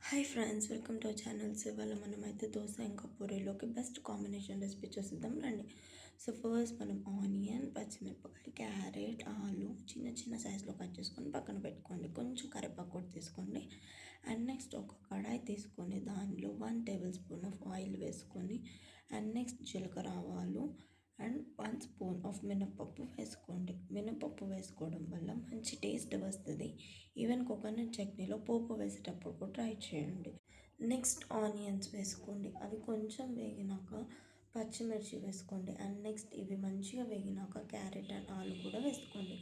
Hi friends, welcome to our channels. ఇవాళ మనమైతే దోశ ఇంకా పూరీలోకి బెస్ట్ కాంబినేషన్ రెసిపీ చూసిద్దాం రండి. సో ఫస్ట్ మనం ఆనియన్, పచ్చిమిరపకాయ, క్యారెట్, ఆలు చిన్న చిన్న సైజులో కట్ చేసుకొని పక్కన పెట్టుకోండి. కొంచెం కరివేపాకు కూడా తీసుకోండి. అండ్ నెక్స్ట్ ఒక కడాయి తీసుకొని దానిలో 1 టేబుల్ స్పూన్ ఆఫ్ ఆయిల్ వేసుకొని అండ్ నెక్స్ట్ జీలకర్ర, ఆవాలు అండ్ 1 స్పూన్ ఆఫ్ మినపప్పు వేసుకోండి. మినపప్పు వేసుకోవడం వల్ల మంచి టేస్ట్ వస్తుంది. ఈవెన్ కోకోనట్ చట్నీలో పోపు వేసేటప్పుడు కూడా ట్రై చేయండి. నెక్స్ట్ ఆనియన్స్ వేసుకోండి. అవి కొంచెం వేగినాక పచ్చిమిర్చి వేసుకోండి. అండ్ నెక్స్ట్ ఇవి మంచిగా వేగినాక క్యారెట్ అండ్ ఆలు కూడా వేసుకోండి.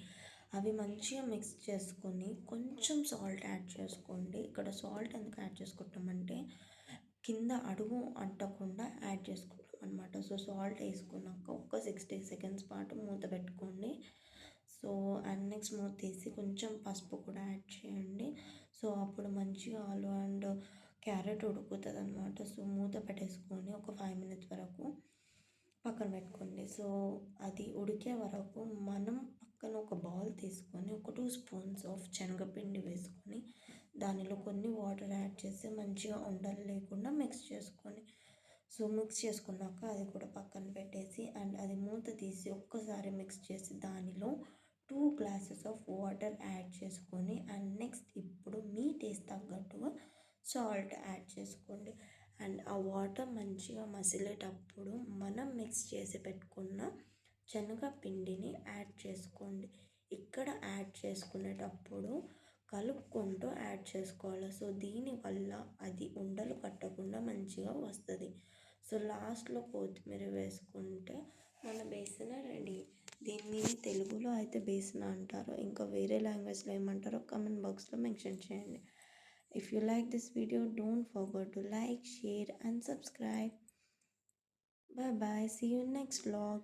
అవి మంచిగా మిక్స్ చేసుకొని కొంచెం సాల్ట్ యాడ్ చేసుకోండి. ఇక్కడ సాల్ట్ ఎందుకు యాడ్ చేసుకుంటామంటే కింద అడుగు అంటకుండా యాడ్ చేసుకుంటాం అనమాట. సో సాల్ట్ వేసుకున్నాక ఒక 60 సెకండ్స్ పాటు మూత పెట్టుకోండి. సో అండ్ నెక్స్ట్ మూత తీసి కొంచెం పసుపు కూడా యాడ్ చేయండి. సో అప్పుడు మంచిగా ఆలు అండ్ క్యారెట్ ఉడుకుతుంది అనమాట. సో మూత పెట్టేసుకొని ఒక 5 మినిట్స్ వరకు పక్కన పెట్టుకోండి. సో అది ఉడికే వరకు మనం పక్కన ఒక బౌల్ తీసుకొని ఒక 2 స్పూన్స్ ఆఫ్ శనగపిండి వేసుకొని దానిలో కొన్ని వాటర్ యాడ్ చేసి మంచిగా ఉండలు లేకుండా మిక్స్ చేసుకొని సో మిక్స్ చేసుకున్నాక అది కూడా పక్కన పెట్టేసి అండ్ అది మూత తీసి ఒక్కసారి మిక్స్ చేసి దానిలో 2 గ్లాసెస్ ఆఫ్ వాటర్ యాడ్ చేసుకొని అండ్ నెక్స్ట్ ఇప్పుడు మీ టేస్ట్ తగ్గట్టుగా సాల్ట్ యాడ్ చేసుకోండి. అండ్ ఆ వాటర్ మంచిగా మసిలేటప్పుడు మనం మిక్స్ చేసి పెట్టుకున్న శనగపిండిని యాడ్ చేసుకోండి. ఇక్కడ యాడ్ చేసుకునేటప్పుడు కలుపుకుంటూ యాడ్ చేసుకోవాలి. సో దీనివల్ల అది ఉండలు కట్టకుండా మంచిగా వస్తుంది. సో లాస్ట్లో కొత్తిమీర వేసుకుంటే మన బేసన రెడీ. దీన్ని తెలుగులో అయితే బేసన అంటారు, ఇంకా వేరే లాంగ్వేజ్లో ఏమంటారో కమెంట్ బాక్స్లో మెన్షన్ చేయండి. If you like this video don't forget to like, share and subscribe. Bye bye. See you next vlog.